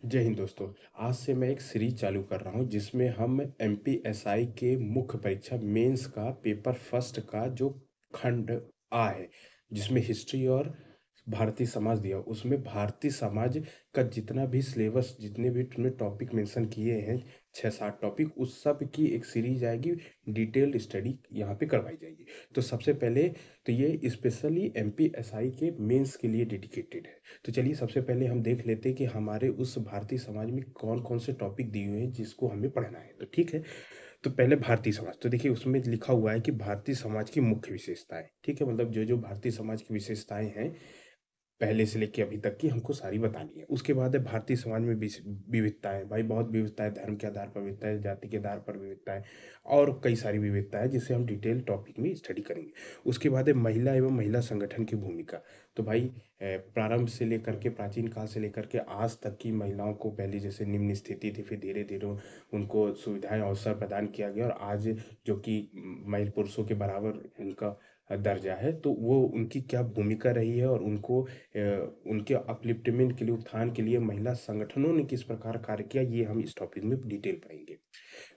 जय हिंद दोस्तों। आज से मैं एक सीरीज चालू कर रहा हूँ जिसमें हम एमपीएसआई के मुख्य परीक्षा मेंस का पेपर फर्स्ट का जो खंड आ है, जिसमें हिस्ट्री और भारतीय समाज दिया, उसमें भारतीय समाज का जितना भी सिलेबस, जितने भी तुमने टॉपिक मेंशन किए हैं, 6-7 टॉपिक, उस सब की एक सीरीज आएगी। डिटेल्ड स्टडी यहाँ पे करवाई जाएगी। तो सबसे पहले तो ये स्पेशली एमपीएसआई के मेंस के लिए डेडिकेटेड है। तो चलिए सबसे पहले हम देख लेते हैं कि हमारे उस भारतीय समाज में कौन कौन से टॉपिक दिए हुए हैं जिसको हमें पढ़ना है। तो ठीक है। तो पहले भारतीय समाज, तो देखिए उसमें लिखा हुआ है कि भारतीय समाज की मुख्य विशेषताएं, ठीक है, मतलब जो जो भारतीय समाज की विशेषताएं हैं पहले से लेके अभी तक की हमको सारी बतानी है। उसके बाद है भारतीय समाज में विविधताएं, भाई बहुत विविधता है, धर्म के आधार पर विविधता है, जाति के आधार पर विविधता है और कई सारी विविधता है जिसे हम डिटेल टॉपिक में स्टडी करेंगे। उसके बाद है महिला एवं महिला संगठन की भूमिका। तो भाई प्रारंभ से लेकर के, प्राचीन काल से लेकर के आज तक की महिलाओं को पहले जैसे निम्न स्थिति थी, फिर धीरे धीरे उनको सुविधाएं अवसर प्रदान किया गया और आज जो कि महिला पुरुषों के बराबर उनका दर्जा है, तो वो उनकी क्या भूमिका रही है और उनको उनके अपलिफ्टमेंट के लिए, उत्थान के लिए महिला संगठनों ने किस प्रकार कार्य किया, ये हम इस टॉपिक में डिटेल पढ़ेंगे।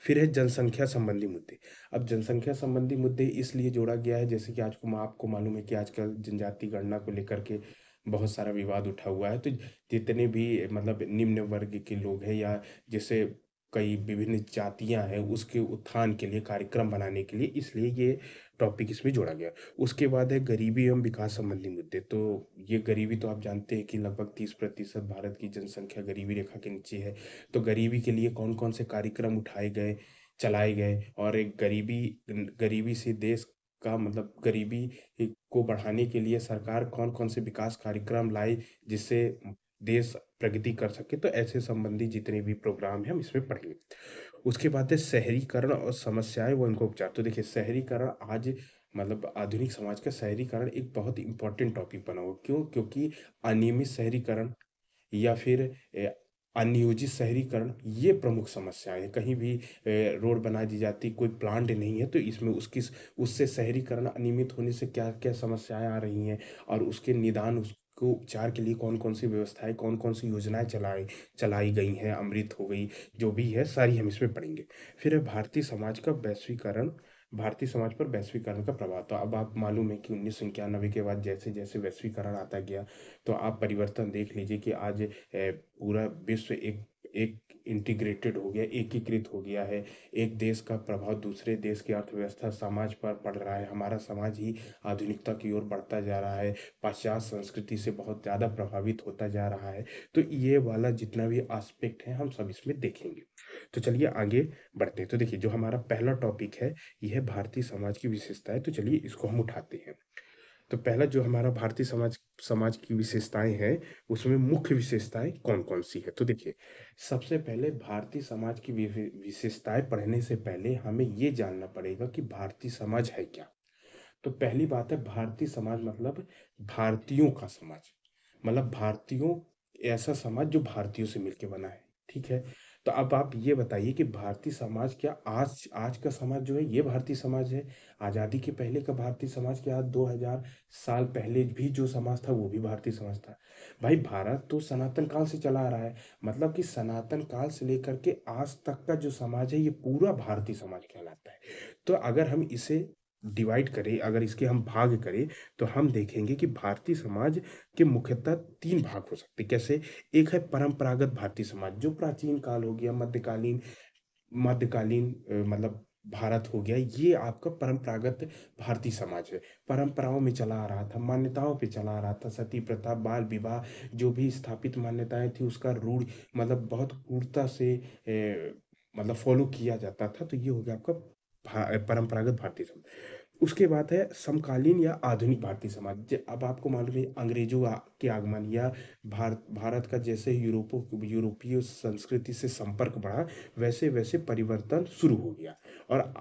फिर है जनसंख्या संबंधी मुद्दे। अब जनसंख्या संबंधी मुद्दे इसलिए जोड़ा गया है जैसे कि आज को आपको मालूम है कि आजकल जनजाति गणना को लेकर के बहुत सारा विवाद उठा हुआ है। तो जितने भी मतलब निम्न वर्ग के लोग हैं या जैसे कई विभिन्न जातियां हैं, उसके उत्थान के लिए कार्यक्रम बनाने के लिए, इसलिए ये टॉपिक इसमें जोड़ा गया। उसके बाद है गरीबी एवं विकास संबंधी मुद्दे। तो ये गरीबी तो आप जानते हैं कि लगभग 30% भारत की जनसंख्या गरीबी रेखा के नीचे है। तो गरीबी के लिए कौन कौन से कार्यक्रम उठाए गए, चलाए गए, और एक गरीबी गरीबी से देश का मतलब गरीबी को बढ़ाने के लिए सरकार कौन कौन से विकास कार्यक्रम लाई जिससे देश प्रगति कर सके, तो ऐसे संबंधी जितने भी प्रोग्राम हैं हम इसमें पढ़ेंगे। उसके बाद है शहरीकरण और समस्याएं व इनको उपचार। तो देखिए शहरीकरण आज मतलब आधुनिक समाज का शहरीकरण एक बहुत इंपॉर्टेंट टॉपिक बना हुआ। क्यों? क्योंकि अनियमित शहरीकरण या फिर अनियोजित शहरीकरण ये प्रमुख समस्याएं हैं। कहीं भी रोड बना दी जाती, कोई प्लांट नहीं है, तो इसमें उसकी उससे शहरीकरण अनियमित होने से क्या क्या समस्याएं आ रही हैं और उसके निदान, उसको उपचार के लिए कौन कौन सी व्यवस्थाएं, कौन कौन सी योजनाएं चलाई चलाई गई हैं, अमृत हो गई, जो भी है सारी हम इसमें पढ़ेंगे। फिर है भारतीय समाज का वैश्वीकरण, भारतीय समाज पर वैश्वीकरण का प्रभाव। तो अब आप मालूम है कि 1991 के बाद जैसे जैसे वैश्वीकरण आता गया, तो आप परिवर्तन देख लीजिए कि आज पूरा विश्व एक एक इंटीग्रेटेड हो गया, एकीकृत हो गया है। एक देश का प्रभाव दूसरे देश की अर्थव्यवस्था, समाज पर पड़ रहा है। हमारा समाज ही आधुनिकता की ओर बढ़ता जा रहा है, पाश्चात्य संस्कृति से बहुत ज़्यादा प्रभावित होता जा रहा है। तो ये वाला जितना भी एस्पेक्ट है हम सब इसमें देखेंगे। तो चलिए आगे बढ़ते हैं। तो देखिए जो हमारा पहला टॉपिक है, यह है भारतीय समाज की विशेषताएं। तो चलिए इसको हम उठाते हैं। तो पहला जो हमारा भारतीय समाज समाज की विशेषताएं हैं, उसमें मुख्य विशेषताएं कौन कौन सी है। तो देखिए सबसे पहले भारतीय समाज की विशेषताएं पढ़ने से पहले हमें ये जानना पड़ेगा कि भारतीय समाज है क्या। तो पहली बात है, भारतीय समाज मतलब भारतीयों का समाज, मतलब भारतीयों, ऐसा समाज जो भारतीयों से मिलके बना है। ठीक है। तो अब आप ये बताइए कि भारतीय समाज क्या आज आज का समाज जो है ये भारतीय समाज है? आज़ादी के पहले का भारतीय समाज क्या? 2000 साल पहले भी जो समाज था वो भी भारतीय समाज था? भाई भारत तो सनातन काल से चला आ रहा है, मतलब कि सनातन काल से लेकर के आज तक का जो समाज है ये पूरा भारतीय समाज कहलाता है। तो अगर हम इसे डिवाइड करें, अगर इसके हम भाग करें, तो हम देखेंगे कि भारतीय समाज के मुख्यतः 3 भाग हो सकते हैं। कैसे? एक है परंपरागत भारतीय समाज, जो प्राचीन काल हो गया, मध्यकालीन मध्यकालीन मतलब भारत हो गया, ये आपका परंपरागत भारतीय समाज है। परंपराओं में चला आ रहा था, मान्यताओं पे चला आ रहा था, सती प्रथा, बाल विवाह, जो भी स्थापित मान्यताएं थी उसका रूढ़ मतलब बहुत क्रूरता से मतलब फॉलो किया जाता था। तो ये हो गया आपका परंपरागत भारतीय समाज। उसके बाद है समकालीन या आधुनिक भारतीय समाज। अब आपको मालूम है अंग्रेजों के आगमन या भारत भारत का जैसे यूरोपीय संस्कृति से संपर्क बढ़ा, वैसे वैसे परिवर्तन शुरू हो गया। और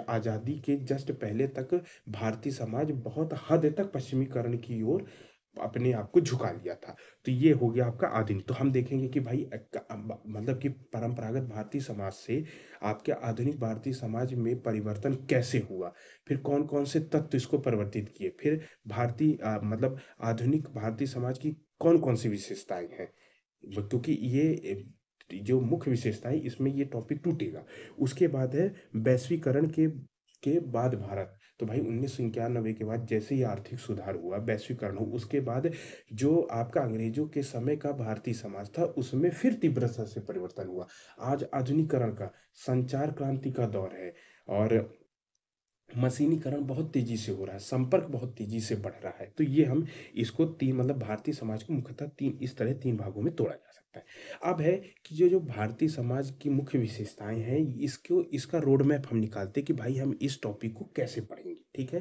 आज़ादी के जस्ट पहले तक भारतीय समाज बहुत हद तक पश्चिमीकरण की ओर अपने आप को झुका लिया था। तो ये हो गया आपका आधुनिक। तो हम देखेंगे कि भाई मतलब कि परंपरागत भारतीय समाज से आपके आधुनिक भारतीय समाज में परिवर्तन कैसे हुआ, फिर कौन कौन से तत्व इसको परिवर्तित किए, फिर भारतीय मतलब आधुनिक भारतीय समाज की कौन कौन सी विशेषताएं हैं, क्योंकि ये जो मुख्य विशेषता है इसमें ये टॉपिक टूटेगा। उसके बाद है वैश्वीकरण के बाद भारत। तो भाई 1991 के बाद जैसे ही आर्थिक सुधार हुआ, वैश्वीकरण हुआ, उसके बाद जो आपका अंग्रेजों के समय का भारतीय समाज था उसमें फिर तीव्रता से परिवर्तन हुआ। आज आधुनिकीकरण का, संचार क्रांति का दौर है, और मशीनीकरण बहुत तेजी से हो रहा है, संपर्क बहुत तेजी से बढ़ रहा है। तो ये हम इसको तीन, मतलब भारतीय समाज को मुख्यतः तीन, इस तरह तीन भागों में तोड़ा जा सकता है। अब है कि जो जो भारतीय समाज की मुख्य विशेषताएं हैं, इसको इसका रोड मैप हम निकालते हैं कि भाई हम इस टॉपिक को कैसे पढ़ेंगे, ठीक है।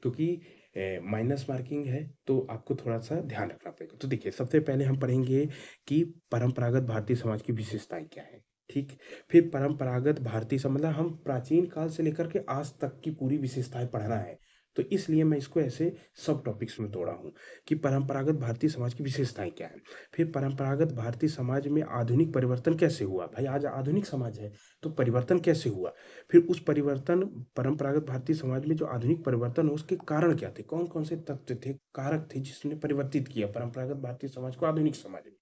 क्योंकि माइनस मार्किंग है तो आपको थोड़ा सा ध्यान रखना पड़ेगा। तो देखिए, सबसे पहले हम पढ़ेंगे कि परंपरागत भारतीय समाज की विशेषताएं क्या है, ठीक। फिर परंपरागत भारतीय मतलब हम प्राचीन काल से लेकर के आज तक की पूरी विशेषताएं पढ़ना है, तो इसलिए मैं इसको ऐसे सब टॉपिक्स में तोड़ा हूँ कि परंपरागत भारतीय समाज की विशेषताएं क्या है। फिर परंपरागत भारतीय समाज में आधुनिक परिवर्तन कैसे हुआ, भाई आज आधुनिक समाज है तो परिवर्तन कैसे हुआ। फिर उस परिवर्तन, परंपरागत भारतीय समाज में जो आधुनिक परिवर्तन हो उसके कारण क्या थे, कौन कौन से तत्व थे, कारक थे जिसने परिवर्तित किया परंपरागत भारतीय समाज को आधुनिक समाज में।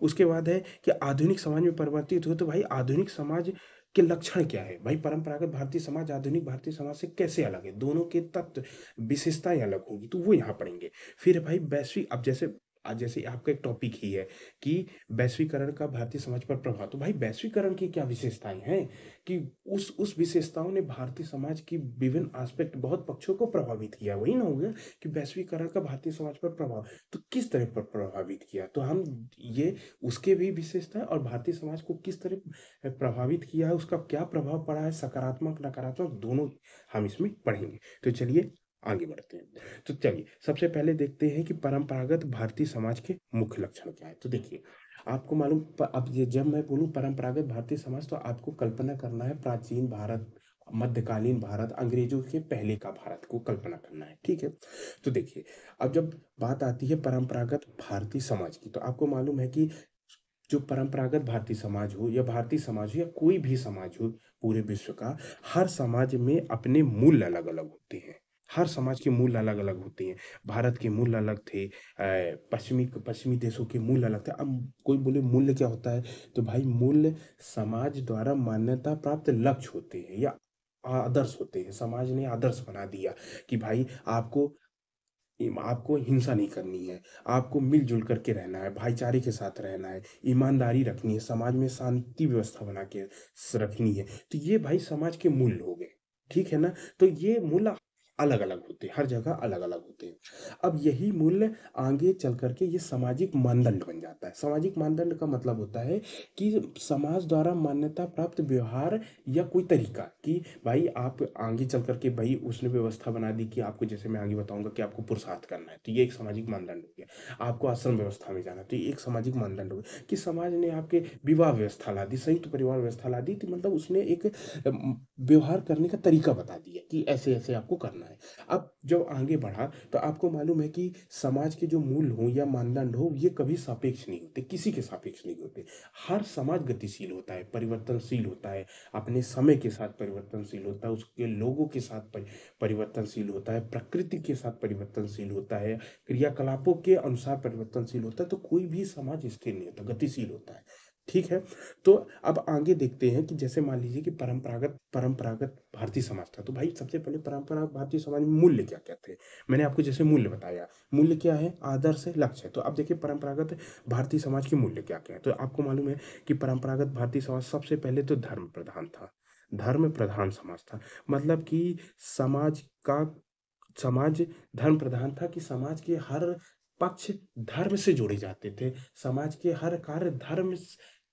उसके बाद है कि आधुनिक समाज में परिवर्तित हो तो भाई आधुनिक समाज के लक्षण क्या है, भाई परंपरागत भारतीय समाज आधुनिक भारतीय समाज से कैसे अलग है, दोनों के तत्व विशेषताएं अलग होंगी, तो वो यहाँ पढ़ेंगे। फिर भाई वैश्विक, अब जैसे आज जैसे आपका एक टॉपिक ही है कि वैश्वीकरण का भारतीय समाज पर प्रभाव, तो भाई वैश्वीकरण की क्या विशेषताएं हैं कि उस विशेषताओं ने भारतीय समाज की विभिन्न एस्पेक्ट, बहुत पक्षों को प्रभावित किया। वही ना हो गया कि वैश्वीकरण का भारतीय समाज पर प्रभाव, तो किस तरह पर प्रभावित किया, तो हम ये उसके भी विशेषता है, और भारतीय समाज को किस तरह प्रभावित किया है, उसका क्या प्रभाव पड़ा है, सकारात्मक नकारात्मक दोनों हम इसमें पढ़ेंगे। तो चलिए आगे बढ़ते हैं। तो चलिए सबसे पहले देखते हैं कि परंपरागत भारतीय समाज के मुख्य लक्षण क्या है। तो देखिए, आपको मालूम अब जब मैं बोलूं परंपरागत भारतीय समाज, तो आपको कल्पना करना है प्राचीन भारत, मध्यकालीन भारत, अंग्रेजों के पहले का भारत को कल्पना करना है, ठीक है। तो देखिए, अब जब बात आती है परंपरागत भारतीय समाज की, तो आपको मालूम है कि जो परंपरागत भारतीय समाज हो या भारतीय समाज हो या कोई भी समाज हो पूरे विश्व का, हर समाज में अपने मूल्य अलग अलग होते हैं। हर समाज के मूल्य अलग अलग होते हैं। भारत के मूल्य अलग थे, पश्चिमी पश्चिमी देशों के मूल्य अलग थे। अब कोई बोले मूल्य क्या होता है, तो भाई मूल्य समाज द्वारा मान्यता प्राप्त लक्ष्य होते हैं या आदर्श होते हैं। समाज ने आदर्श बना दिया कि भाई आपको हिंसा नहीं करनी है, आपको मिलजुल करके रहना है, भाईचारे के साथ रहना है, ईमानदारी रखनी है, समाज में शांति व्यवस्था बना के रखनी है। तो ये भाई समाज के मूल्य हो गए, ठीक है ना। तो ये मूल्य अलग अलग होते हैं, हर जगह अलग अलग होते हैं। अब यही मूल्य आगे चल करके ये सामाजिक मानदंड बन जाता है। सामाजिक मानदंड का मतलब होता है कि समाज द्वारा मान्यता प्राप्त व्यवहार या कोई तरीका, कि भाई आप आगे चल करके, भाई उसने व्यवस्था बना दी कि आपको, जैसे मैं आगे बताऊंगा कि आपको पुरुषार्थ करना है, तो ये एक सामाजिक मानदंड हो गया। आपको आश्रम व्यवस्था में जाना, तो ये एक सामाजिक मानदंड हो गया कि समाज ने आपके विवाह व्यवस्था ला दी, संयुक्त परिवार व्यवस्था ला दी, तो मतलब उसने एक व्यवहार करने का तरीका बता दिया कि ऐसे ऐसे आपको करना है। अब जब आगे बढ़ा तो आपको मालूम है कि समाज के जो मूल्य हो या मानदंड हो, ये कभी सापेक्ष नहीं होते, किसी के सापेक्ष नहीं होते। हर समाज गतिशील होता है, परिवर्तनशील होता है, अपने समय के साथ परिवर्तनशील होता है, उसके लोगों के साथ परिवर्तनशील होता है, प्रकृति के साथ परिवर्तनशील होता है, क्रियाकलापों के अनुसार परिवर्तनशील होता है। तो कोई भी समाज स्थिर नहीं होता, गतिशील होता है, ठीक है। तो अब आगे देखते हैं कि जैसे मान लीजिए कि परंपरागत भारतीय समाज था, तो भाई सबसे पहले परंपरागत भारतीय समाज में मूल्य क्या क्या थे। मैंने आपको जैसे मूल्य बताया, मूल्य क्या है, आदर्श है, लक्ष्य है। तो अब देखिए परंपरागत भारतीय समाज के मूल्य क्या क्या है। तो आपको मालूम है कि परंपरागत भारतीय समाज सबसे पहले तो धर्म प्रधान था। धर्म प्रधान समाज था, मतलब कि समाज का समाज धर्म प्रधान था, कि समाज के हर पक्ष धर्म से जोड़े जाते थे। समाज के हर कार्य धर्म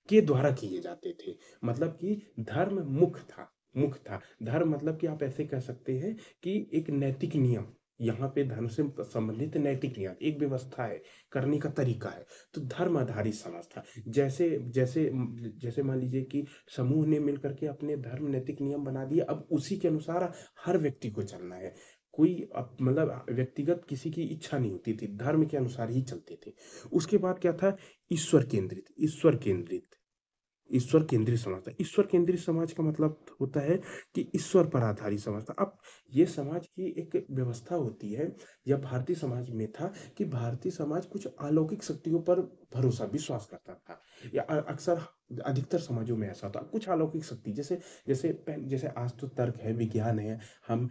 के द्वारा किए जाते थे। मतलब कि धर्म मुख्य था। धर्म मतलब कि आप ऐसे कह सकते हैं कि एक नैतिक नियम, यहाँ पे धर्म से संबंधित नैतिक नियम, एक व्यवस्था है, करने का तरीका है। तो धर्म आधारित समाज था। जैसे जैसे जैसे मान लीजिए कि समूह ने मिलकर के अपने धर्म नैतिक नियम बना दिए, अब उसी के अनुसार हर व्यक्ति को चलना है। कोई मतलब व्यक्तिगत किसी की इच्छा नहीं होती थी, धर्म के अनुसार ही चलते थे। उसके बाद क्या था, ईश्वर केंद्रित। ईश्वर केंद्रित ईश्वर केंद्रीय समाज था। ईश्वर केंद्रीय समाज का मतलब होता है कि ईश्वर पर आधारित समाज था। अब ये समाज की एक व्यवस्था होती है, या भारतीय समाज में था कि भारतीय समाज कुछ अलौकिक शक्तियों पर भरोसा विश्वास करता था, या अक्सर अधिकतर समाजों में ऐसा था, कुछ अलौकिक शक्ति जैसे जैसे आज तो तर्क है, विज्ञान है, हम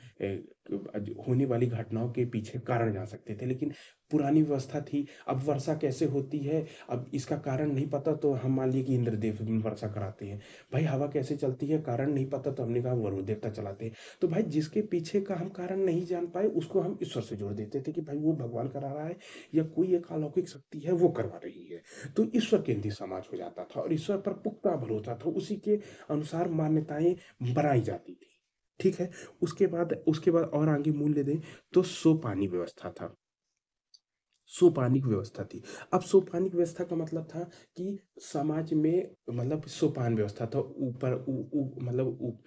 होने वाली घटनाओं के पीछे कारण जान सकते थे, लेकिन पुरानी व्यवस्था थी। अब वर्षा कैसे होती है, अब इसका कारण नहीं पता, तो हम मान लिए कि इंद्रदेव वर्षा कराते हैं। भाई हवा कैसे चलती है, कारण नहीं पता, तो हमने कहा वरुण देवता चलाते हैं। तो भाई जिसके पीछे का हम कारण नहीं जान पाए, उसको हम ईश्वर से जोड़ देते थे कि भाई वो भगवान करा रहा है, या कोई एक अलौकिक शक्ति है वो करवा रही है। तो ईश्वर केंद्रीय समाज हो जाता था, और ईश्वर पर पुख्ता भरोसा था, उसी के अनुसार मान्यताएं बनाई जाती थी। ठीक है। उसके बाद और आगे मूल्य दें, तो सोपानी व्यवस्था था। सोपानिक व्यवस्था थी। अब सोपानिक व्यवस्था का मतलब था कि समाज में मतलब सोपान व्यवस्था था, ऊपर मतलब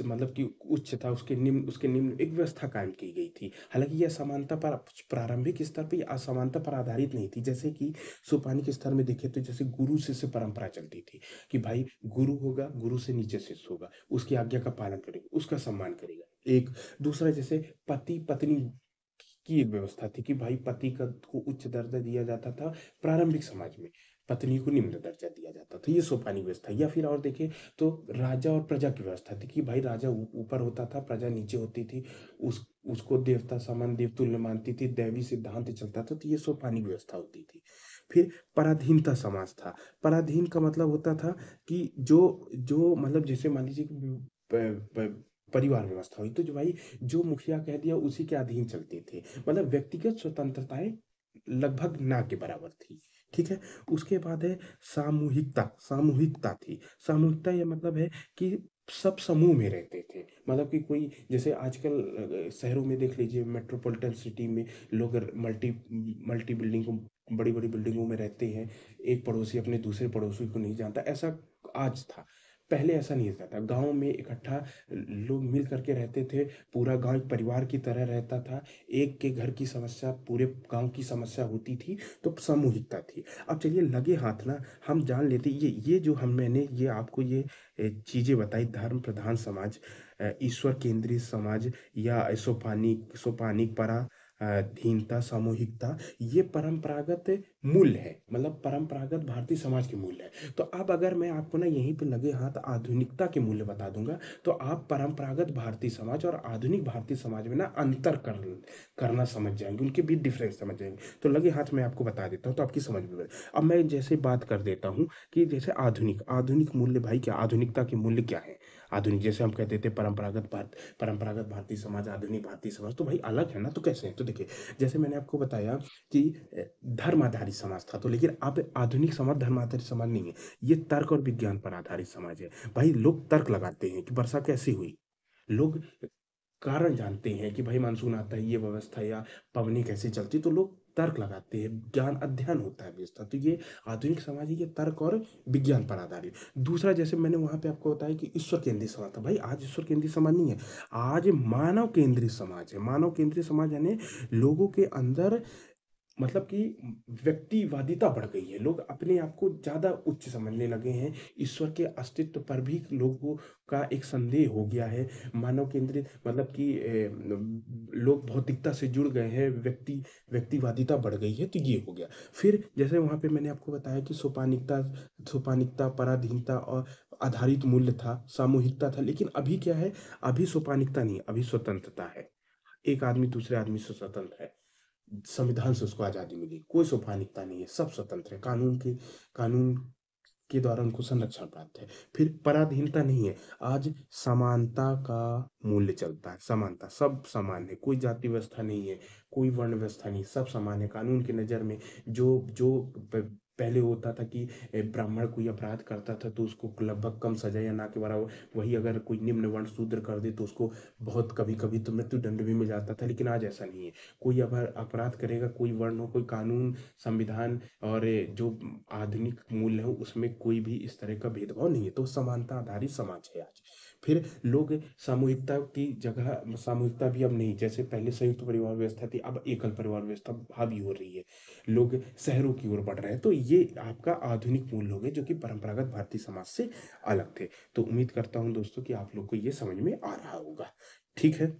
मतलब कि उच्च था, उसके निम्न एक व्यवस्था कायम की गई थी। हालांकि यह समानता पर प्रारंभिक स्तर पर असमानता पर आधारित नहीं थी। जैसे कि सोपानिक स्तर में देखें तो जैसे गुरु शिष्य परंपरा चलती थी कि भाई गुरु होगा, गुरु से नीचे शिष्य होगा, उसकी आज्ञा का पालन करेगा, उसका सम्मान करेगा। एक दूसरा जैसे पति पत्नी की एक व्यवस्था थी कि भाई पति का को उच्च दर्जा दिया जाता था प्रारंभिक समाज में, पत्नी को निम्न दर्जा दिया जाता था। ये सोपानी व्यवस्था। या फिर और देखें तो राजा और प्रजा की व्यवस्था थी कि भाई राजा ऊपर होता था, प्रजा नीचे होती थी, उसको देवता समान देवतुल्य मानती थी, दैवी सिद्धांत चलता था। तो ये सोपानी व्यवस्था होती थी। फिर पराधीनता समाज था। पराधीन का मतलब होता था कि जो जो मतलब जैसे मान लीजिए कि परिवार व्यवस्था हुई, तो जो भाई जो मुखिया कह दिया उसी के अधीन चलते थे, मतलब व्यक्तिगत स्वतंत्रताएं लगभग ना के बराबर थी। ठीक है। उसके बाद है सामूहिकता। सामूहिकता थी। सामूहिकता ये मतलब है कि सब समूह में रहते थे, मतलब कि कोई जैसे आजकल शहरों में देख लीजिए, मेट्रोपॉलिटन सिटी में लोग मल्टी मल्टी बिल्डिंगों बड़ी बड़ी बिल्डिंगों में रहते हैं, एक पड़ोसी अपने दूसरे पड़ोसी को नहीं जानता, ऐसा आज था। पहले ऐसा नहीं होता था, गांव में इकट्ठा लोग मिल करके रहते थे, पूरा गांव एक परिवार की तरह रहता था, एक के घर की समस्या पूरे गांव की समस्या होती थी। तो सामूहिकता थी। अब चलिए लगे हाथ ना हम जान लेते, ये जो हम मैंने ये आपको ये चीजें बताई, धर्म प्रधान समाज, ईश्वर केंद्रीय समाज, या सोपानिक सोपानिक धीनता, सामूहिकता, ये परंपरागत मूल्य है, मतलब परंपरागत भारतीय समाज के मूल्य है। तो अब अगर मैं आपको ना यहीं पे लगे हाथ आधुनिकता के मूल्य बता दूंगा, तो आप परंपरागत भारतीय समाज और आधुनिक भारतीय समाज में ना करना समझ जाएंगे, उनके बीच डिफरेंस समझ जाएंगे। तो लगे हाथ मैं आपको बता देता हूँ तो आपकी समझ में अब मैं जैसे बात कर देता हूँ कि जैसे आधुनिक आधुनिक मूल्य, भाई क्या आधुनिकता के मूल्य क्या है। आधुनिक जैसे हम कहते थे परंपरागत भारतीय समाज, आधुनिक भारतीय समाज, तो भाई अलग है ना, तो कैसे है, तो देखिए जैसे मैंने आपको बताया कि धर्म आधारित समाज था, तो लेकिन अब आधुनिक समाज धर्म आधारित समाज नहीं है, ये तर्क और विज्ञान पर आधारित समाज है। भाई लोग तर्क लगाते हैं कि वर्षा कैसे हुई, लोग कारण जानते हैं कि भाई मानसून आता है, ये व्यवस्था या पवनी कैसे चलती, तो लोग तर्क लगाते हैं, ज्ञान अध्ययन होता है व्यवस्था। तो ये आधुनिक समाज है, ये तर्क और विज्ञान पर आधारित। दूसरा जैसे मैंने वहां पे आपको बताया कि ईश्वर केंद्रीय समाज था, भाई आज ईश्वर केंद्रीय समाज नहीं है, आज मानव केंद्रीय समाज है। मानव केंद्रीय समाज यानी लोगों के अंदर मतलब कि व्यक्तिवादिता बढ़ गई है, लोग अपने आप को ज्यादा उच्च समझने लगे हैं, ईश्वर के अस्तित्व पर भी लोगों का एक संदेह हो गया है। मानव केंद्रित मतलब कि लोग भौतिकता से जुड़ गए हैं, व्यक्तिवादिता बढ़ गई है, तो ये हो गया। फिर जैसे वहां पे मैंने आपको बताया कि सोपानिकता पराधीनता और आधारित मूल्य था, सामूहिकता था, लेकिन अभी क्या है, अभी सोपानिकता नहीं, अभी स्वतंत्रता है। एक आदमी दूसरे आदमी से स्वतंत्र है, संविधान से उसको आज़ादी मिली, कोई सोपानिकता नहीं है, सब स्वतंत्र है, कानून के द्वारा उनको संरक्षण प्राप्त है। फिर पराधीनता नहीं है, आज समानता का मूल्य चलता है। समानता, सब समान है, कोई जाति व्यवस्था नहीं है, कोई वर्ण व्यवस्था नहीं, सब समान है कानून की नज़र में। जो जो पहले होता था कि ब्राह्मण कोई अपराध करता था तो उसको लगभग कम सजा या ना के बराबर, वही अगर कोई निम्न वर्ण शूद्र कर दे तो उसको बहुत कभी कभी तो मृत्यु दंड भी मिल जाता था। लेकिन आज ऐसा नहीं है, कोई अगर अपराध करेगा, कोई वर्ण हो, कोई कानून, संविधान और जो आधुनिक मूल्य है उसमें कोई भी इस तरह का भेदभाव नहीं है। तो समानता आधारित समाज है आज। फिर लोग सामूहिकता की जगह, सामूहिकता भी अब नहीं, जैसे पहले संयुक्त परिवार व्यवस्था थी, अब एकल परिवार व्यवस्था हावी हो रही है, लोग शहरों की ओर बढ़ रहे हैं। तो ये आपका आधुनिक मूल्य हो गए जो कि परंपरागत भारतीय समाज से अलग थे। तो उम्मीद करता हूँ दोस्तों कि आप लोग को ये समझ में आ रहा होगा। ठीक है?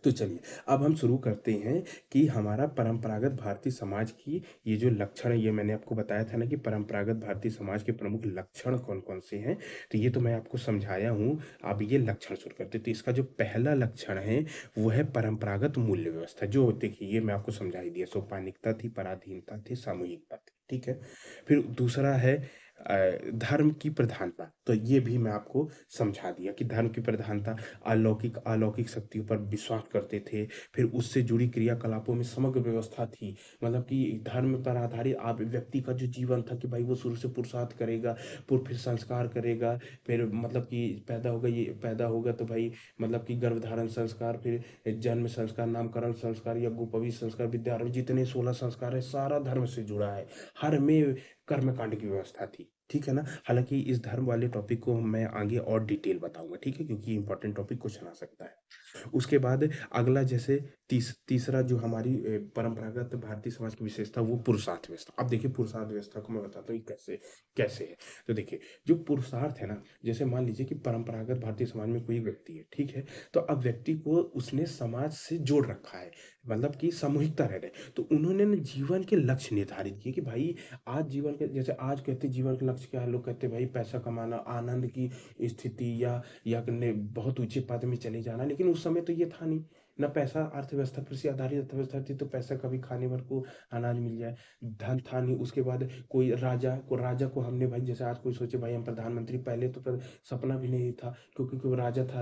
तो चलिए, अब हम शुरू करते हैं कि हमारा परंपरागत भारतीय समाज की ये जो लक्षण है, ये मैंने आपको बताया था ना कि परंपरागत भारतीय समाज के प्रमुख लक्षण कौन-कौन से हैं, तो ये तो मैं आपको समझाया हूँ। अब ये लक्षण शुरू करते हैं। तो इसका जो पहला लक्षण है, वो है परंपरागत मूल्य व्यवस्था। जो देखिए, ये मैं आपको समझा ही दिया, सोपानिकता थी, पराधीनता थी, सामूहिकता थी, ठीक है? फिर दूसरा है धर्म की प्रधानता। तो ये भी मैं आपको समझा दिया कि धर्म की प्रधानता, अलौकिक शक्तियों पर विश्वास करते थे। फिर उससे जुड़ी क्रियाकलापों में समग्र व्यवस्था थी। मतलब कि धर्म पर आधारित आप व्यक्ति का जो जीवन था कि भाई वो शुरू से पुरुषार्थ करेगा, फिर संस्कार करेगा, फिर मतलब कि पैदा होगा तो भाई मतलब कि गर्भधारण संस्कार, फिर जन्म संस्कार, नामकरण संस्कार, यज्ञोपवीत संस्कार, विद्या आरंभ, जितने 16 संस्कार है, सारा धर्म से जुड़ा है। हर में कर्मकांड की व्यवस्था थी। ठीक है ना? हालाँकि इस धर्म वाले टॉपिक को मैं आगे और डिटेल बताऊँगा, ठीक है? क्योंकि इम्पोर्टेंट टॉपिक क्वेश्चन आ सकता है। उसके बाद अगला जैसे तीसरा जो हमारी परंपरागत भारतीय समाज की विशेषता, वो पुरुषार्थ व्यवस्था। अब देखिए, पुरुषार्थ व्यवस्था को मैं बताता हूँ ये कैसे कैसे है। तो देखिए, जो पुरुषार्थ है ना, जैसे मान लीजिए कि परंपरागत भारतीय समाज में कोई व्यक्ति है, ठीक है? तो अब व्यक्ति को उसने समाज से जोड़ रखा है, मतलब कि सामूहिकता रह रहे। तो उन्होंने ना जीवन के लक्ष्य निर्धारित किए कि भाई आज जीवन के, जैसे आज कहते हैं जीवन का लक्ष्य क्या है, लोग कहते हैं भाई पैसा कमाना, आनंद की स्थिति, या ने बहुत ऊँचे पद में चले जाना। लेकिन उस समय तो ये था नहीं, ना पैसा, अर्थव्यवस्था कृषि आधारित अर्थव्यवस्था थी, तो पैसा कभी खाने भर को अनाज मिल जाए, धन था नहीं। उसके बाद कोई राजा को हमने भाई, जैसे आज कोई सोचे भाई हम प्रधानमंत्री, पहले तो सपना भी नहीं था, क्योंकि कोई राजा था,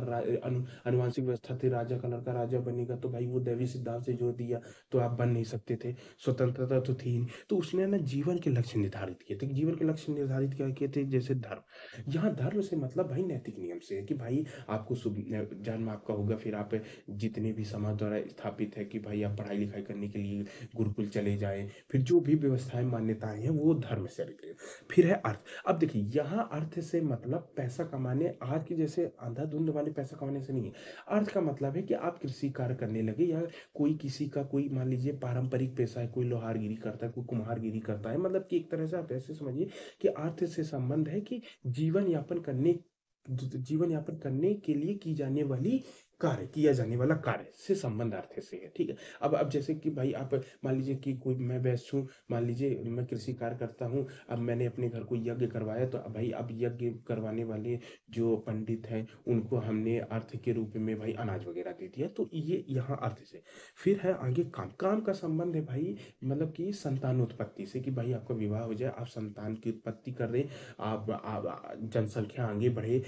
अनुवांशिक व्यवस्था थी, राजा का लड़का राजा बनेगा, तो भाई वो दैवी सिद्धांत से जोड़ दिया, तो आप बन नहीं सकते थे। स्वतंत्रता तो थी नहीं। तो उसने ना जीवन के लक्ष्य निर्धारित किए थे। जीवन के लक्ष्य निर्धारित क्या किए थे? जैसे धर्म। यहाँ धर्म से मतलब भाई नैतिक नियम से है कि भाई आपको जन्म आपका होगा, फिर आप जितने भी समाज द्वारा स्थापित है कि भाई आप पढ़ाई लिखाई करने के लिए गुरुकुल चले जाएं, फिर जो भी व्यवस्थाएं मान्यताएं हैं वो धर्म से रिलेटेड। फिर है अर्थ। अब देखिए, यहाँ अर्थ से मतलब पैसा कमाने, आज की जैसे अंधाधुंध वाले पैसा कमाने से नहीं है। अर्थ का मतलब है कि आप कृषि कार्य करने लगे, या कोई किसी का कोई मान लीजिए पारंपरिक पेशा है, कोई लोहारगिरी करता है, कोई कुम्हारगिरी करता है, मतलब कि एक तरह से आप ऐसे समझिए कि अर्थ से संबंध है कि जीवन यापन करने जीवन यापन करने के लिए किया जाने वाला कार्य से संबंध अर्थ से है। ठीक है? अब जैसे कि भाई आप मान लीजिए कि कोई, मैं वैश्य हूँ, मान लीजिए मैं कृषि कार्य करता हूँ, अब मैंने अपने घर को यज्ञ करवाया, तो अब भाई अब यज्ञ करवाने वाले जो पंडित हैं उनको हमने अर्थ के रूप में भाई अनाज वगैरह दे दिया, तो ये यहाँ अर्थ से। फिर है आगे काम का संबंध है भाई, मतलब कि संतानोत्पत्ति से, कि भाई आपका विवाह हो जाए, आप संतान की उत्पत्ति कर रहे, आप जनसंख्या आगे बढ़े।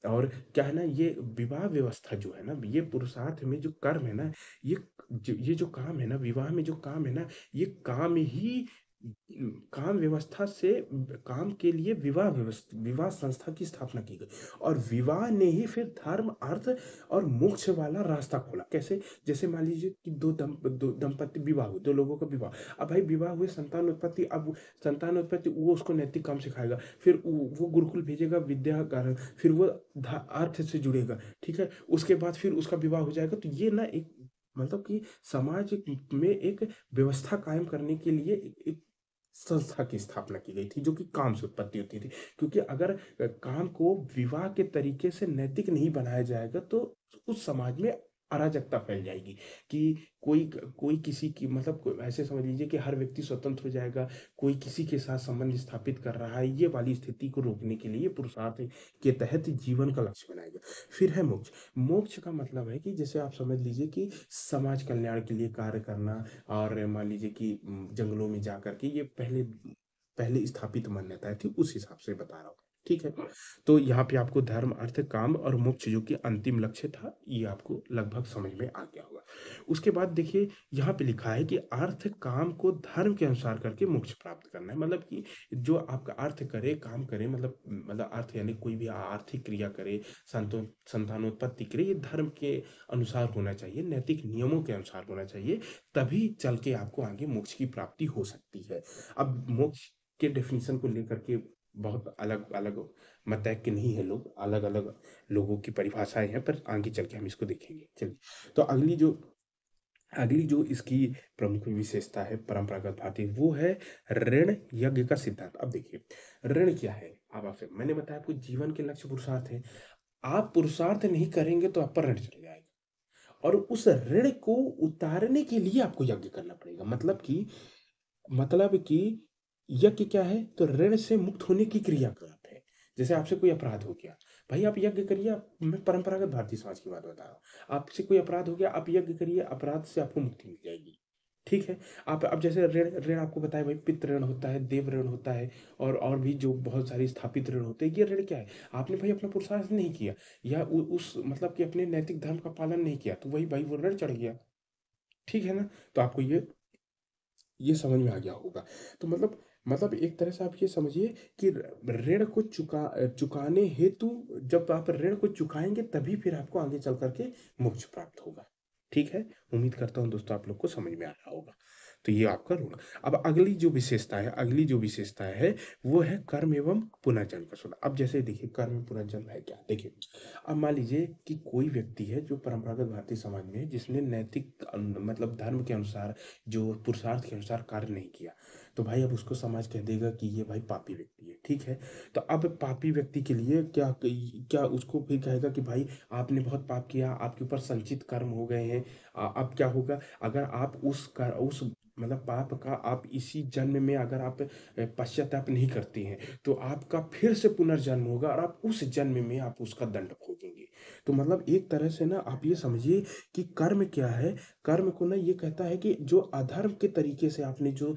और क्या है ना, ये विवाह व्यवस्था जो है ना, ये पुरुषार्थ में जो कर्म है ना, ये ये जो काम है ना, विवाह में जो काम है ना, ये काम ही काम व्यवस्था से, काम के लिए विवाह संस्था की स्थापना की गई। और विवाह ने ही फिर धर्म, अर्थ और मोक्ष वाला रास्ता खोला। कैसे? जैसे मान लीजिए कि दो दंपत्ति विवाह हुए, दो लोगों का विवाह। अब भाई विवाह हुए, संतान उत्पत्ति, अब संतान उत्पत्ति वो उसको नैतिक काम सिखाएगा, फिर वो गुरुकुल भेजेगा विद्या कारण, फिर वो अर्थ से जुड़ेगा। ठीक है? उसके बाद फिर उसका विवाह हो जाएगा। तो ये ना एक, मतलब कि समाज में एक व्यवस्था कायम करने के लिए एक संस्था की स्थापना की गई थी, जो कि काम से उत्पत्ति होती थी। क्योंकि अगर काम को विवाह के तरीके से नैतिक नहीं बनाया जाएगा, तो उस समाज में अराजकता फैल जाएगी, कि कोई कोई किसी की, मतलब ऐसे समझ लीजिए कि हर व्यक्ति स्वतंत्र हो जाएगा, कोई किसी के साथ संबंध स्थापित कर रहा है। ये वाली स्थिति को रोकने के लिए पुरुषार्थ के तहत जीवन का लक्ष्य बनाया गया। फिर है मोक्ष। मोक्ष का मतलब है कि जैसे आप समझ लीजिए कि समाज कल्याण के लिए कार्य करना, और मान लीजिए कि जंगलों में जाकर के, ये पहले पहले स्थापित मान्यताएं थी, उस हिसाब से बता रहा हूँ। ठीक है? तो यहाँ पे आपको धर्म, अर्थ, काम और मोक्ष जो कि अंतिम लक्ष्य था, ये आपको लगभग समझ में आ गया होगा। उसके बाद देखिए, यहाँ पे लिखा है कि अर्थ काम को धर्म के अनुसार करके मोक्ष प्राप्त करना है। मतलब कि जो आपका अर्थ करे, काम करे, मतलब अर्थ यानी कोई भी आर्थिक क्रिया करे, संतानोत्पत्ति करे, ये धर्म के अनुसार होना चाहिए, नैतिक नियमों के अनुसार होना चाहिए। तभी चल के आपको आगे मोक्ष की प्राप्ति हो सकती है। अब मोक्ष के डेफिनेशन को लेकर के बहुत अलग अलग मतैक्य नहीं है, लोग अलग अलग लोगों की परिभाषाएं हैं, पर आगे चल के हम इसको देखेंगे। चलिए, तो अगली जो अगली जो इसकी प्रमुख विशेषता है परंपरागत भारतीय, वो है ऋण यज्ञ का सिद्धांत। अब देखिए, ऋण क्या है? अब आपसे मैंने बताया, आपको जीवन के लक्ष्य पुरुषार्थ है। आप पुरुषार्थ नहीं करेंगे तो आप पर ऋण चढ़ जाएगा, और उस ऋण को उतारने के लिए आपको यज्ञ करना पड़ेगा। मतलब कि यज्ञ क्या है? तो ऋण से मुक्त होने की क्रियाकलाप है। जैसे आपसे कोई अपराध हो गया, भाई आप यज्ञ करिए। मैं परंपरागत भारतीय समाज की बात बता रहा हूँ। आपसे कोई अपराध हो गया, आप यज्ञ करिए, अपराध से आपको मुक्ति मिल जाएगी। ठीक है? आप अब जैसे ऋण ऋण आपको बताया भाई, पितृ ऋण होता है, देव ऋण होता है, और भी जो बहुत सारी स्थापित ऋण होते हैं। ये ऋण क्या है? आपने भाई अपना पुरुषार्थ नहीं किया, या उस मतलब कि अपने नैतिक धर्म का पालन नहीं किया, तो वही भाई वो ऋण चढ़ गया। ठीक है ना? तो आपको ये समझ में आ गया होगा। तो मतलब एक तरह से आप ये समझिए कि ऋण को चुकाने हेतु, जब आप ऋण को चुकाएंगे तभी फिर आपको आगे चल करके मोक्ष प्राप्त होगा। ठीक है? उम्मीद करता हूँ दोस्तों आप लोग को समझ में आ रहा होगा। तो ये आपका ऋण। अब अगली जो विशेषता है वो है कर्म एवं पुनर्जन्म का सवाल। अब जैसे देखिए, कर्म पुनर्जन्म है क्या? देखिए, अब मान लीजिए कि कोई व्यक्ति है जो परंपरागत भारतीय समाज में है, जिसने नैतिक मतलब धर्म के अनुसार, जो पुरुषार्थ के अनुसार कार्य नहीं किया, तो भाई अब उसको समाज कह देगा कि ये भाई पापी व्यक्ति है। ठीक है? तो अब पापी व्यक्ति के लिए क्या क्या उसको फिर कहेगा कि भाई आपने बहुत पाप किया, आपके ऊपर संचित कर्म हो गए हैं। अब क्या होगा? अगर आप उस मतलब पाप का आप इसी जन्म में अगर आप पश्चाताप नहीं करते हैं, तो आपका फिर से पुनर्जन्म होगा, और आप उस जन्म में आप उसका दंड भोगेंगे। तो मतलब एक तरह से ना आप ये समझिए कि कर्म क्या है? कर्म को ना ये कहता है कि जो अधर्म के तरीके से आपने जो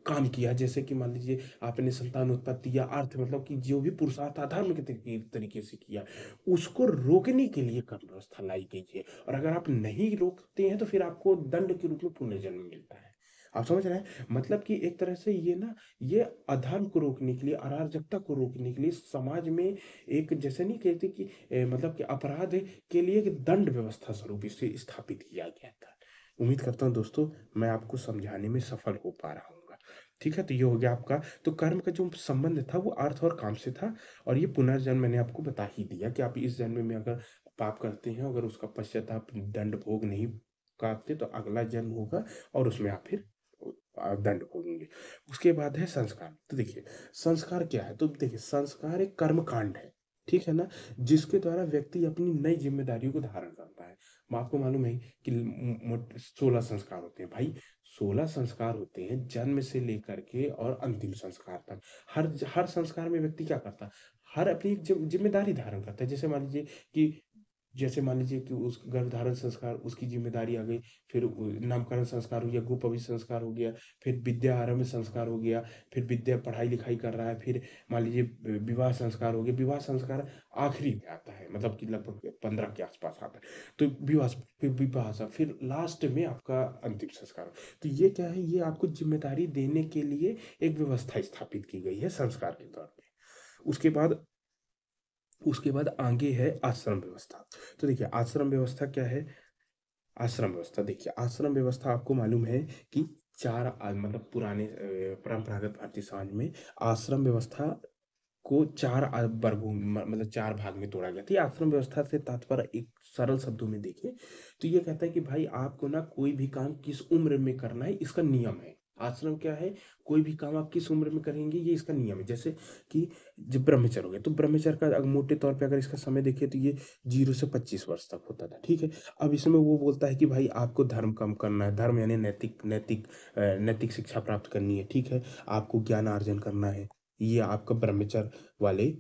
काम किया, जैसे कि मान लीजिए आपने संतान उत्पत्ति या अर्थ मतलब कि जो भी पुरुषार्थ अधर्म के तरीके से किया, उसको रोकने के लिए कर्म व्यवस्था लाई गई है। और अगर आप नहीं रोकते हैं तो फिर आपको दंड के रूप में पुनर्जन्म मिलता है। आप समझ रहे हैं? मतलब कि एक तरह से ये ना, ये अधर्म को रोकने के लिए, अराजकता को रोकने के लिए समाज में एक, जैसे नहीं कहते कि मतलब कि अपराध के लिए एक दंड व्यवस्था स्वरूप इसे स्थापित किया गया था। उम्मीद करता हूँ दोस्तों मैं आपको समझाने में सफल हो पा रहा हूँ। ठीक है? तो ये हो गया आपका। तो कर्म का जो संबंध था वो अर्थ और काम से था, और ये पुनर्जन्म मैंने आपको बता ही दिया कि आप इस जन्म में अगर पाप करते हैं, अगर उसका पश्चाताप दंड भोग नहीं काटते, तो अगला जन्म होगा और उसमें आप फिर दंड भोगेंगे। उसके बाद है संस्कार। तो देखिए, संस्कार क्या है? तो देखिए, संस्कार एक कर्म कांड है। ठीक है ना? जिसके द्वारा व्यक्ति अपनी नई जिम्मेदारियों को धारण करता है। आपको मालूम है कि 16 संस्कार होते हैं भाई। 16 संस्कार होते हैं जन्म से लेकर के और अंतिम संस्कार तक। हर संस्कार में व्यक्ति क्या करता है? हर अपनी एक जिम्मेदारी धारण करता है। जैसे मान लीजिए कि उस गर्भधारण संस्कार उसकी जिम्मेदारी आ गई, फिर नामकरण संस्कार हो गया, गोपवित संस्कार हो गया, फिर विद्या आरंभ संस्कार हो गया, फिर विद्या पढ़ाई लिखाई कर रहा है, फिर मान लीजिए विवाह संस्कार हो गया। विवाह संस्कार आखिरी में आता है, मतलब कि लगभग 15 के आसपास आता है। तो फिर लास्ट में आपका अंतिम संस्कार। तो ये क्या है? ये आपको जिम्मेदारी देने के लिए एक व्यवस्था स्थापित की गई है संस्कार के तौर पे। उसके बाद उसके बाद आगे है आश्रम व्यवस्था। तो देखिए, आश्रम व्यवस्था क्या है? आश्रम व्यवस्था देखिए, आश्रम व्यवस्था आपको मालूम है कि मतलब पुराने परंपरागत भारतीय समाज में आश्रम व्यवस्था को 4 वर्गों मतलब 4 भाग में तोड़ा गया था। ये आश्रम व्यवस्था से तात्पर्य एक सरल शब्दों में देखें तो ये कहता है कि भाई आपको ना कोई भी काम किस उम्र में करना है, इसका नियम है। आश्रम क्या है? कोई भी काम आप किस उम्र में करेंगे, ये इसका नियम है। जैसे कि जब ब्रह्मचर्य हो गया, तो ब्रह्मचर्य का अगर मोटे तौर पे अगर इसका समय देखें तो ये 0 से 25 वर्ष तक होता था। ठीक है? अब इसमें वो बोलता है कि भाई आपको धर्म कम करना है, धर्म यानी नैतिक शिक्षा प्राप्त करनी है। ठीक है? आपको ज्ञान अर्जन करना है। ये आपका ब्रह्मचर्य वाले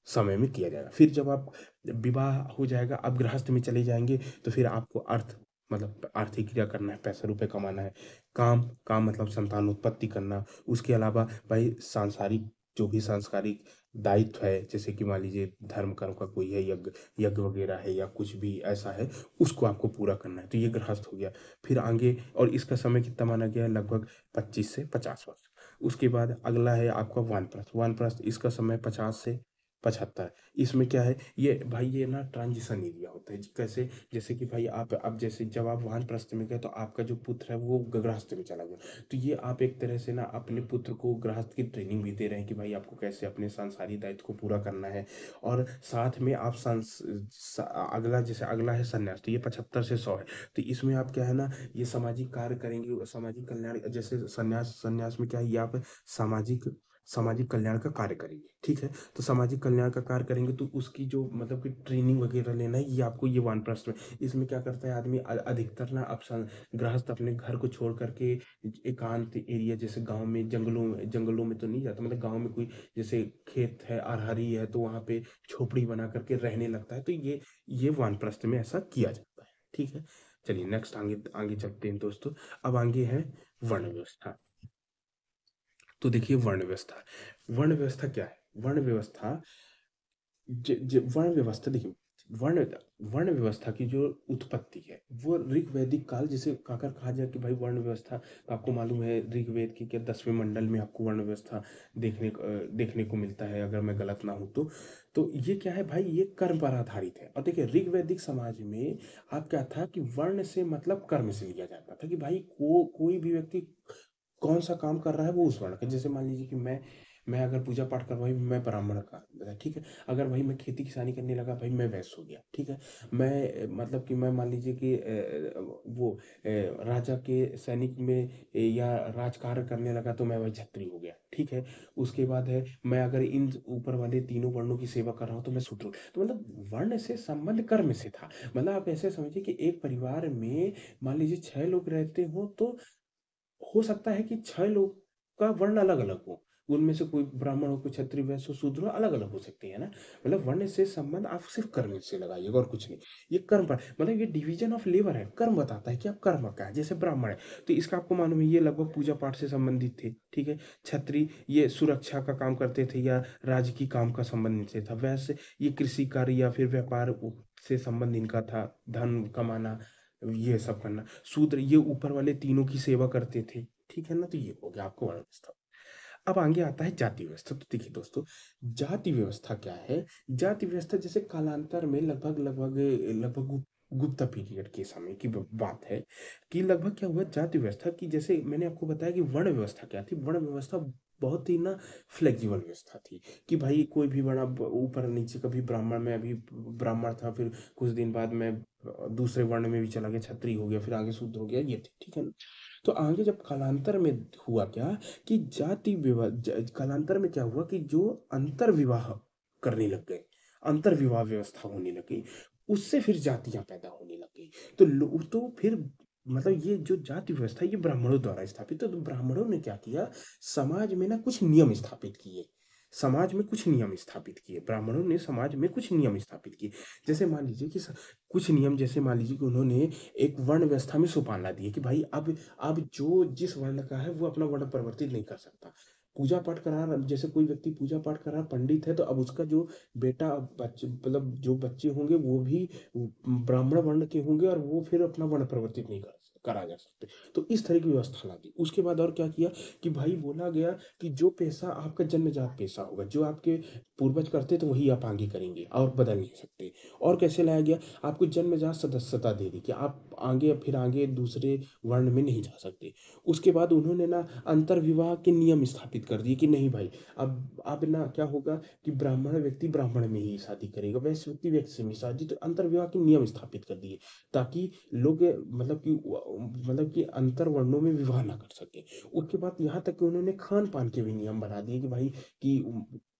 समय में किया जाएगा। फिर जब आप विवाह हो जाएगा, आप गृहस्थ में चले जाएँगे, तो फिर आपको मतलब आर्थिक क्रिया करना है, पैसा रुपए कमाना है। काम मतलब संतान उत्पत्ति करना। उसके अलावा भाई सांसारिक जो भी सांसारिक दायित्व है, जैसे कि मान लीजिए धर्म कर्म का कोई है, यज्ञ यज्ञ वगैरह है या कुछ भी ऐसा है, उसको आपको पूरा करना है। तो ये गृहस्थ हो गया। फिर आगे और इसका समय कितना माना गया है? लगभग 25 से 50 वर्ष। उसके बाद अगला है आपका वानप्रस्थ। वानप्रस्थ इसका समय 50 से 75। इसमें क्या है, ये भाई ये ना ट्रांजिशन एरिया होता है। कैसे, जैसे कि भाई आप अब जैसे जब आप वानप्रस्थ में गए तो आपका जो पुत्र है वो गृहस्थ में चला गया। तो ये आप एक तरह से ना अपने पुत्र को गृहस्थ की ट्रेनिंग भी दे रहे हैं कि भाई आपको कैसे अपने सांसारिक दायित्व को पूरा करना है। और साथ में आप अगला, जैसे अगला है संन्यास, तो ये 75 से 100 है। तो इसमें आप क्या है ना, ये सामाजिक कार्य करेंगे, सामाजिक कल्याण, जैसे संन्यास, संन्यास में क्या है, ये आप सामाजिक सामाजिक कल्याण का कार्य करेंगे। ठीक है, तो सामाजिक कल्याण का कार्य करेंगे तो उसकी जो मतलब कि ट्रेनिंग वगैरह लेना है, ये आपको ये वानप्रस्थ में। इसमें क्या करता है आदमी, अधिकतर ना अब गृहस्थ अपने घर को छोड़ करके एकांत एरिया, जैसे गांव में, जंगलों में तो नहीं जाता, मतलब गांव में कोई जैसे खेत है, अरहरी है, तो वहां पे झोपड़ी बना करके रहने लगता है। तो ये वानप्रस्थ में ऐसा किया जाता है। ठीक है, चलिए नेक्स्ट आगे आगे चलते हैं दोस्तों। अब आगे है वर्ण व्यवस्था। तो देखिए वर्ण व्यवस्था, वर्ण व्यवस्था क्या है, वर्ण व्यवस्था, वर्ण व्यवस्था देखिए, वर्ण वर्ण व्यवस्था की जो उत्पत्ति है वो ऋग्वैदिक काल, जिसे कहकर कहा जाए कि भाई वर्ण व्यवस्था, आपको मालूम है ऋग्वेद के क्या 10वें मंडल में आपको वर्ण व्यवस्था देखने को मिलता है, अगर मैं गलत ना हूँ तो ये क्या है भाई, ये कर्म पर आधारित है। और देखिए ऋग्वैदिक समाज में आप क्या था कि वर्ण से मतलब कर्म से लिया जाता था, कि भाई कोई भी व्यक्ति कौन सा काम कर रहा है वो उस वर्ण का। जैसे मान लीजिए कि मैं अगर पूजा पाठ कर भाई, मैं ब्राह्मण का, ठीक है। अगर भाई मैं खेती किसानी करने लगा भाई, मैं वैश्य हो गया। ठीक है, मैं मतलब कि मैं मान लीजिए कि राजा के सैनिक में या राजकार्य करने लगा तो मैं वही क्षत्रिय हो गया। ठीक है, उसके बाद है, मैं अगर इन ऊपर वाले तीनों वर्णों की सेवा कर रहा हूँ तो मैं शूद्र हूँ। तो मतलब वर्ण से संबंध कर्म से था। मतलब आप ऐसे समझिए कि एक परिवार में मान लीजिए 6 लोग रहते हो, तो हो सकता है कि 6 लोग का वर्ण अलग अलग हो, उनमें से कोई ब्राह्मण हो, कोई क्षत्रिय, वैश्य, शूद्र हो, अलग अलग हो सकते हैं ना। मतलब वर्ण से संबंध आप सिर्फ कर्म से लगाइएगा और कुछ नहीं। ये कर्म पर, मतलब ये डिवीजन ऑफ लेबर है, कर्म बताता है कि आप कर्म क्या है। जैसे ब्राह्मण है तो इसका आपको मालूम है ये लगभग पूजा पाठ से संबंधित थे। ठीक है, क्षत्रिय ये सुरक्षा का काम करते थे या राजकीय काम का संबंध से था। वैसे ये कृषि कार्य या फिर व्यापार से संबंध इनका था, धन कमाना, ये सब करना। शूद्र ये ऊपर वाले तीनों की सेवा करते थे। ठीक है ना, तो ये हो गया आपको वर्ण व्यवस्था। अब आगे आता है जाति व्यवस्था। तो देखिए दोस्तों, जाति व्यवस्था क्या है, जाति व्यवस्था जैसे कालांतर में लगभग लगभग लगभग गुप्ता पीरियड के समय की बात है, कि लगभग क्या हुआ जाति व्यवस्था की, जैसे मैंने आपको बताया कि वर्ण व्यवस्था क्या थी। वर्ण व्यवस्था बहुत ही ना फ्लेक्सिबल व्यवस्था थी, कि भाई कोई भी बड़ा ऊपर नीचे, कभी ब्राह्मण में, अभी ब्राह्मण था, फिर कुछ दिन बाद में दूसरे वर्ण में भी चला गया, क्षत्रिय हो गया, फिर आगे शूद्र हो गया, ये थे। ठीक है ना, तो आगे जब कालांतर में हुआ क्या, कि जाति विवाह, कालांतर में क्या हुआ कि जो अंतर विवाह करने लग गए, अंतर विवाह व्यवस्था होने लगी, उससे फिर जातियां पैदा होने लग गई। तो फिर मतलब ये जो जाति व्यवस्था ये ब्राह्मणों द्वारा स्थापित, तो ब्राह्मणों ने क्या किया, समाज में ना कुछ नियम स्थापित किए, समाज में कुछ नियम स्थापित किए, ब्राह्मणों ने समाज में कुछ नियम स्थापित किए। जैसे मान लीजिए कि कुछ नियम, जैसे मान लीजिए कि उन्होंने एक वर्ण व्यवस्था में सोपान ला दिए, कि भाई अब जो जिस वर्ण का है वो अपना वर्ण परिवर्तित नहीं कर सकता। पूजा पाठ करा रहा, जैसे कोई व्यक्ति पूजा पाठ कर रहा, पंडित है, तो अब उसका जो बेटा, बच्चे, मतलब जो बच्चे होंगे वो भी ब्राह्मण वर्ण के होंगे, और वो फिर अपना वर्ण परिवर्तित नहीं करा जा सकते। तो इस तरह की व्यवस्था ला दी। उसके बाद और क्या किया, कि भाई बोला गया कि जो पेशा आपका जन्मजात पेशा होगा, जो आपके पूर्वज करते तो वही आप आगे करेंगे और बदल नहीं सकते। और कैसे लाया गया, आपको जन्मजात सदस्यता दे दी कि आप आगे, फिर आगे दूसरे वर्ण में नहीं जा सकते। उसके बाद उन्होंने ना अंतर विवाह के नियम स्थापित कर दिए, कि नहीं भाई, अब ना क्या होगा, कि ब्राह्मण व्यक्ति ब्राह्मण में ही शादी करेगा, वैश्य व्यक्ति वैश्य में शादी, तो अंतर विवाह के नियम स्थापित कर दिए, ताकि लोग मतलब कि अंतर वर्णों में विवाह ना कर सके। उसके बाद यहाँ तक कि उन्होंने खान पान के भी नियम बना दिए, कि भाई कि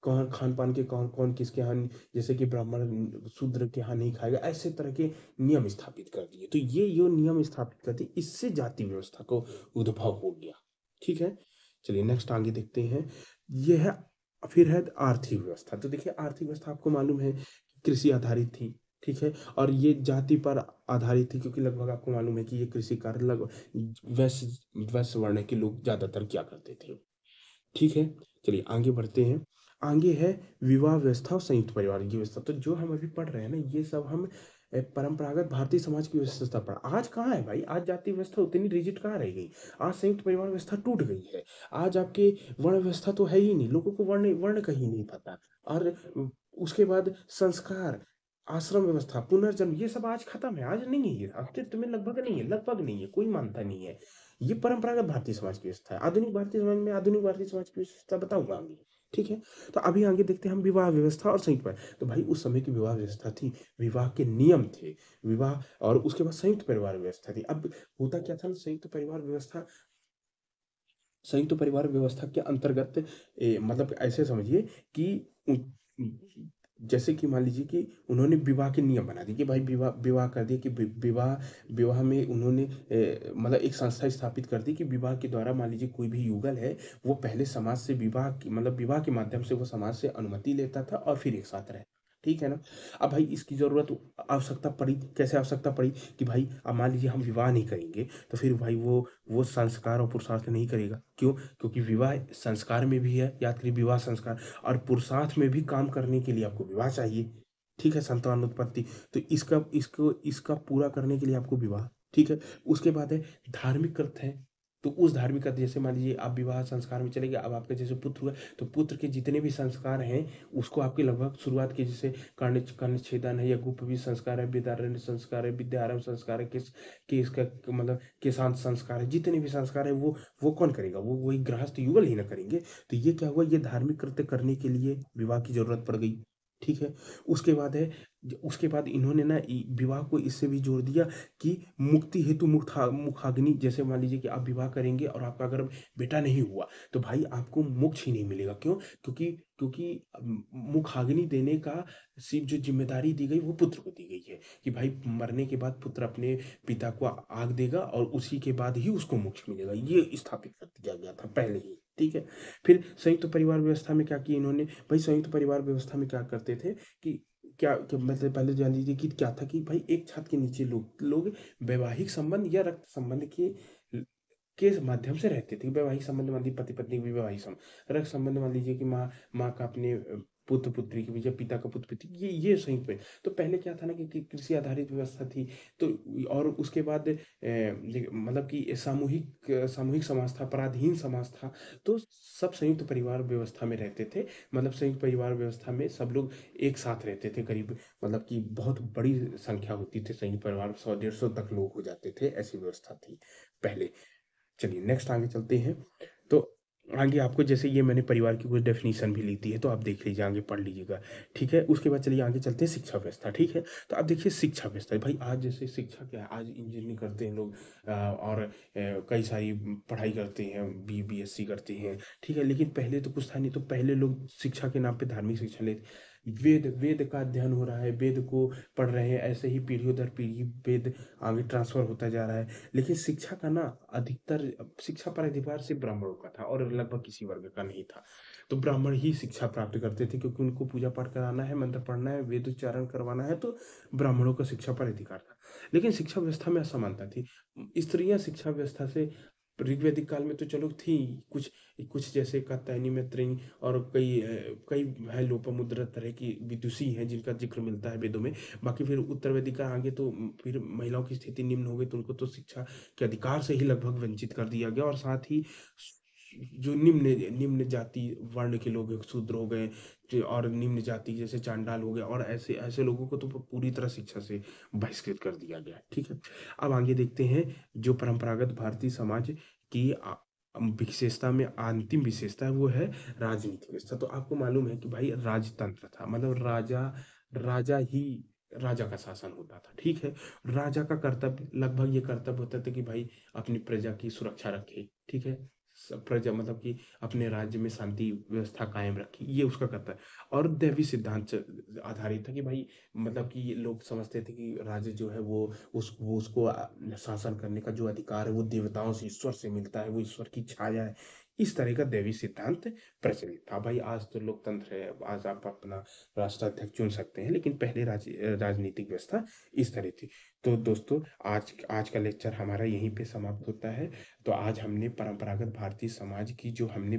कौन खान पान के, कौन कौन किसके यहाँ, जैसे कि ब्राह्मण शूद्र के यहाँ नहीं खाएगा, ऐसे तरह के नियम स्थापित कर दिए। तो ये जो नियम स्थापित कर दिए, इससे जाति व्यवस्था को उद्भव हो गया। ठीक है, चलिए नेक्स्ट आगे देखते हैं। ये है, फिर है आर्थिक व्यवस्था। तो देखिए आर्थिक व्यवस्था आपको मालूम है कृषि आधारित थी। ठीक है, और ये जाति पर आधारित थी, क्योंकि लगभग आपको मालूम है कि ये कृषि कार्य लगभग वैश्य वैश्य वर्ण के लोग ज्यादातर क्या करते थे। ठीक है, चलिए आगे बढ़ते हैं। आगे है विवाह व्यवस्था और संयुक्त परिवार की व्यवस्था। तो जो हम अभी पढ़ रहे हैं ना, ये सब हम परंपरागत भारतीय समाज की व्यवस्था पढ़, आज कहाँ है भाई, आज जाति व्यवस्था उतनी रिजिड कहाँ रह गई, आज संयुक्त परिवार व्यवस्था टूट गई है। आज आपके वर्ण व्यवस्था तो है ही नहीं, लोगों को वर्ण वर्ण का ही नहीं पता। और उसके बाद संस्कार, आश्रम व्यवस्था, पुनर्जन्म, ये सब आज खत्म है, आज नहीं है, ये अस्तित्व में लगभग नहीं है, कोई मानता नहीं है। ये परंपरागत भारतीय समाज की व्यवस्था है। आधुनिक भारतीय समाज में आधुनिक भारतीय समाज की व्यवस्था बताऊंगा आगे। ठीक है। तो अभी आगे देखते हैं हम विवाह व्यवस्था और संयुक्त परिवार। तो भाई उस समय की विवाह व्यवस्था थी, विवाह के नियम थे, विवाह, और उसके बाद संयुक्त परिवार व्यवस्था थी। अब होता क्या था ना, संयुक्त परिवार व्यवस्था के अंतर्गत मतलब ऐसे समझिए कि जैसे कि मान लीजिए कि उन्होंने विवाह के नियम बना दिए कि भाई विवाह विवाह कर दिए कि विवाह विवाह में उन्होंने मतलब एक संस्था स्थापित कर दी कि विवाह के द्वारा मान लीजिए कोई भी युगल है, वो पहले समाज से विवाह के माध्यम से वो समाज से अनुमति लेता था और फिर एक साथ रहे। ठीक है ना। अब भाई इसकी जरूरत आवश्यकता पड़ी, कैसे आवश्यकता पड़ी कि भाई अब मान लीजिए हम विवाह नहीं करेंगे, तो फिर भाई वो संस्कार और पुरुषार्थ नहीं करेगा। क्यों? क्योंकि विवाह संस्कार में भी है, याद करिए विवाह संस्कार, और पुरुषार्थ में भी काम करने के लिए आपको विवाह चाहिए। ठीक है, संतान उत्पत्ति। तो इसका पूरा करने के लिए आपको विवाह। ठीक है। उसके बाद है धार्मिक कृत है। तो उस धार्मिक अर्थ, जैसे मान लीजिए आप विवाह संस्कार में चले गए, अब आपके जैसे पुत्र हुआ, तो पुत्र के जितने भी संस्कार हैं उसको आपके लगभग शुरुआत के, जैसे कर्ण छेदन है, या गुप्त संस्कार है, विदारण्य संस्कार है, विद्यारंभ संस्कार है, कि इसका मतलब के शांत संस्कार है, जितने भी संस्कार है वो कौन करेगा? वो वही गृहस्थ युगल ही ना करेंगे। तो ये क्या हुआ, ये धार्मिक कृत्य करने के लिए विवाह की जरूरत पड़ गई। ठीक है। उसके बाद है, उसके बाद इन्होंने ना विवाह को इससे भी जोड़ दिया कि मुक्ति हेतु मुखाग्नि, जैसे मान लीजिए कि आप विवाह करेंगे और आपका अगर बेटा नहीं हुआ, तो भाई आपको मोक्ष ही नहीं मिलेगा। क्यों? क्योंकि क्योंकि मुखाग्नि देने का सिर्फ जो जिम्मेदारी दी गई वो पुत्र को दी गई है, कि भाई मरने के बाद पुत्र अपने पिता को आग देगा और उसी के बाद ही उसको मोक्ष मिलेगा, ये स्थापित कर दिया गया था पहले ही। ठीक है। फिर संयुक्त परिवार व्यवस्था में क्या किया इन्होंने, भाई संयुक्त परिवार व्यवस्था में क्या करते थे कि क्या मतलब पहले जान लीजिए कि क्या था कि भाई एक छत के नीचे लोग लोग वैवाहिक संबंध या रक्त संबंध के माध्यम से रहते थे। वैवाहिक संबंध मान लीजिए पति पत्नी की वैवाहिक संबंध, रक्त संबंध मान लीजिए कि माँ का अपने पुत्र पुत्री के बीच, या पिता का पुत्र पुत्री, ये संयुक्त में। तो पहले क्या था ना कि कृषि आधारित व्यवस्था थी। तो और उसके बाद मतलब कि सामूहिक समाज था, पराधीन समाज था। तो सब संयुक्त परिवार व्यवस्था में रहते थे। मतलब संयुक्त परिवार व्यवस्था में सब लोग एक साथ रहते थे, करीब मतलब कि बहुत बड़ी संख्या होती थी संयुक्त परिवार, 100 150 तक लोग हो जाते थे, ऐसी व्यवस्था थी पहले। चलिए नेक्स्ट आगे चलते हैं। तो आगे आपको, जैसे ये मैंने परिवार की कुछ डेफिनेशन भी ली थी है, तो आप देख लीजिए, आगे पढ़ लीजिएगा। ठीक है। उसके बाद चलिए आगे चलते हैं शिक्षा व्यवस्था। ठीक है। तो आप देखिए शिक्षा व्यवस्था, भाई आज जैसे शिक्षा क्या है, आज इंजीनियरिंग करते हैं लोग, और कई सारी पढ़ाई करते हैं, बीएससी करते हैं। ठीक है। लेकिन पहले तो कुछ था नहीं, तो पहले लोग शिक्षा के नाम पे धार्मिक शिक्षा लेते, वेद वेद का अध्ययन हो रहा है, वेद को पढ़ रहे हैं, ऐसे ही पीढ़ियों दर पीढ़ी वेद आगे ट्रांसफर होता जा रहा है। लेकिन शिक्षा का ना अधिकतर शिक्षा पर अधिकार सिर्फ ब्राह्मणों का था और लगभग किसी वर्ग का नहीं था। तो ब्राह्मण ही शिक्षा प्राप्त करते थे, क्योंकि उनको पूजा पाठ कराना है, मंत्र पढ़ना है, वेद उच्चारण करवाना है, तो ब्राह्मणों का शिक्षा पर अधिकार था। लेकिन शिक्षा व्यवस्था में असमानता थी। स्त्रियां शिक्षा व्यवस्था से ऋग्वैदिक काल में तो चलो थी, कुछ कुछ जैसे कात्यायनी मैत्रेयी और कई है लोपामुद्रा तरह की विदुषी हैं जिनका जिक्र मिलता है वेदों में। बाकी फिर उत्तर वैदिक का आगे तो फिर महिलाओं की स्थिति निम्न हो गई, तो उनको तो शिक्षा के अधिकार से ही लगभग वंचित कर दिया गया, और साथ ही जो निम्न निम्न जाति वर्ण के लोग हैं, शूद्र हो गए, और निम्न जाति जैसे चांडाल हो गए, और ऐसे ऐसे लोगों को तो पूरी तरह शिक्षा से बहिष्कृत कर दिया गया। ठीक है। अब आगे देखते हैं, जो परंपरागत भारतीय समाज की विशेषता में अंतिम विशेषता है, वो है राजनीतिक व्यवस्था। तो आपको मालूम है कि भाई राजतंत्र था, मतलब राजा ही राजा का शासन होता था। ठीक है। राजा का कर्तव्य लगभग ये कर्तव्य होता था कि भाई अपनी प्रजा की सुरक्षा रखे। ठीक है। प्रजा मतलब कि अपने राज्य में शांति व्यवस्था कायम रखी, ये उसका कर्तव्य। और दैवी सिद्धांत आधारित था कि भाई मतलब कि ये लोग समझते थे कि राजा जो है वो उसको शासन करने का जो अधिकार है वो देवताओं से, ईश्वर से मिलता है, वो ईश्वर की छाया है। इस तरह का दैवी सिद्धांत प्रचलित था। भाई आज तो लोकतंत्र है, आज आप अपना राष्ट्राध्यक्ष चुन सकते हैं, लेकिन पहले राजनीतिक व्यवस्था इस तरह थी। तो दोस्तों आज आज का लेक्चर हमारा यहीं पे समाप्त होता है। तो आज हमने परंपरागत भारतीय समाज की जो हमने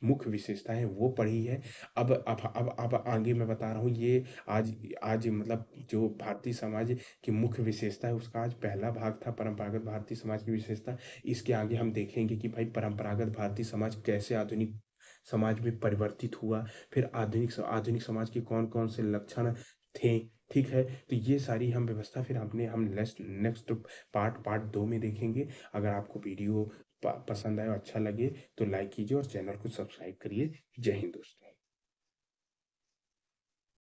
मुख्य विशेषताएं वो पढ़ी है। अब आगे मैं बता रहा हूँ, ये आज आज मतलब जो भारतीय समाज की मुख्य विशेषता है उसका आज पहला भाग था, परंपरागत भारतीय समाज की विशेषता। इसके आगे हम देखेंगे कि भाई परंपरागत भारतीय समाज कैसे आधुनिक समाज में परिवर्तित हुआ, फिर आधुनिक समाज के कौन-कौन से लक्षण थे, ठीक है? तो ये सारी हम व्यवस्था फिर हम नेक्स्ट नेक्स्ट पार्ट 2 में देखेंगे। अगर आपको वीडियो पसंद आए और अच्छा लगे तो लाइक कीजिए और चैनल को सब्सक्राइब करिए। जय हिंद दोस्तों।